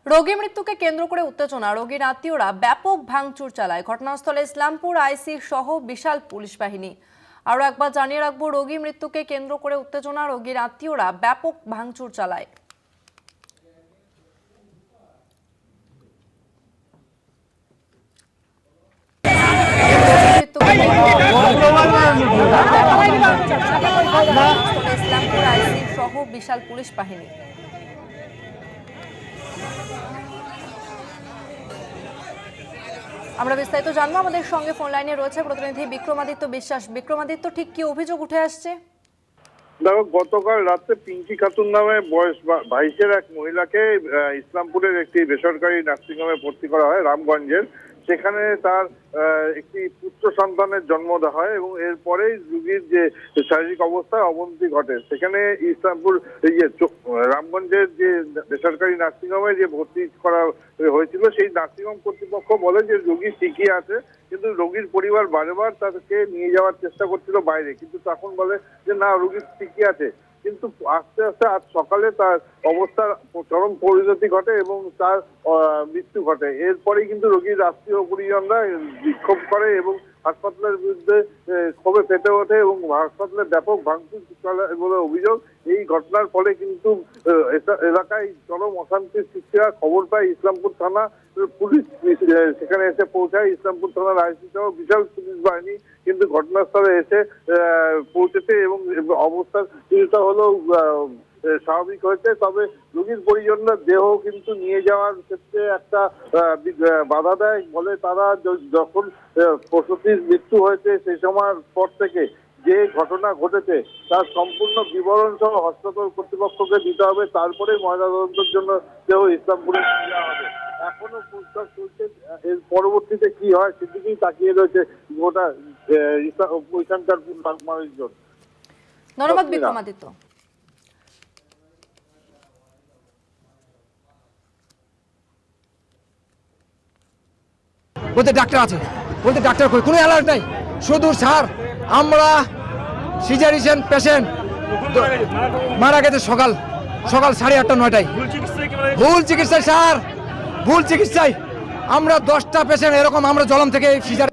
রোগী মৃত্যুকে কেন্দ্র করে উত্তেজনা, রোগীর আত্মীয়রা ব্যাপক ভাঙচুর চালায়। ঘটনাস্থলে ইসলামপুর আইসি সহ বিশাল পুলিশ বাহিনী। আরও একবার জানিয়ে রাখবো, রোগী মৃত্যুকে কেন্দ্র করে উত্তেজনা, রোগীর আত্মীয়রা ব্যাপক ভাঙচুর চালায়। ইসলামপুর আইসি সহ বিশাল পুলিশ বাহিনী। আমরা বিস্তারিত জানবো, আমাদের সঙ্গে ফোন লাইনে রয়েছে প্রতিনিধি বিক্রমাদিত্য বিশ্বাস। বিক্রমাদিত্য, ঠিক কি অভিযোগ উঠে আসছে? দেখো, গতকাল রাতে পিঙ্কি খাতুন নামে বয়স 22-এর এক মহিলাকে ইসলামপুরের একটি বেসরকারি নার্সিংহোমে ভর্তি করা হয় রামগঞ্জের। সেখানে তার একটি পুত্র সন্তানের জন্ম দেওয়া হয় এবং এরপরেই রোগীর যে শারীরিক অবস্থায় অবনতি ঘটে। সেখানে ইসলামপুর রামগঞ্জের যে বেসরকারি নার্সিংহোমে যে ভর্তি করা হয়েছিল, সেই নার্সিংহোম কর্তৃপক্ষ বলে যে রোগী ঠিকই আছে, কিন্তু রোগীর পরিবার বারবার তাকে নিয়ে যাওয়ার চেষ্টা করছিল বাইরে, কিন্তু তখন বলে যে না, রোগী ঠিকই আছে। কিন্তু আস্তে আস্তে আজ সকালে তার অবস্থার চরম পরিণতি ঘটে এবং তার মৃত্যু ঘটে। এরপরেই কিন্তু রোগীর আত্মীয় পরিজনরা বিক্ষোভ করে এবং হাসপাতালের বিরুদ্ধে ক্ষোভে ফেটে ওঠে এবং হাসপাতালে ব্যাপক ভাঙচুর চলে বলে অভিযোগ। এই ঘটনার ফলে কিন্তু এলাকায় চরম অশান্তির সৃষ্টি হয়। খবর পায় ইসলামপুর থানা পুলিশ, সেখানে এসে পৌঁছায় ইসলামপুর থানার আইসি সহ বিশাল পুলিশ বাহিনী কিন্তু ঘটনাস্থলে এসে পৌঁছেছে এবং অবস্থার কিছুটা হলেও স্বাভাবিক হয়েছে। তবে রোগীর পরিজনরা দেহ কিন্তু নিয়ে যাওয়ার ক্ষেত্রে একটা বাধা দেয়। বলে তারা যখন প্রসূতির মৃত্যু হয়েছে সেই সময়ের পর থেকে যে ঘটনা ঘটেছে তার সম্পূর্ণ বিবরণ সহ হাসপাতাল কর্তৃপক্ষকে দিতে হবে, তারপরে ময়নাতদন্তের জন্য দেহ ইসলামপুরে দেওয়া হবে। এখনো প্রস্তাব চলছে, এর পরবর্তীতে কি হয় সেদিকেই তাকিয়ে রয়েছে গোটা ওইখানকার মানুষজন। ধন্যবাদ বিক্রমাদিত্য। বলতে ডাক্তার আছে, বলতে ডাক্তার কই, কোনো অ্যালার্ট নাই। শুধু স্যার আমরা সিজারিয়ান পেশেন্ট মারা গেছে সকাল 8:30-9টায়। ভুল চিকিৎসায় স্যার, ভুল চিকিৎসায় আমরা 10টা পেশেন্ট এরকম আমরা জলম থেকে সিজার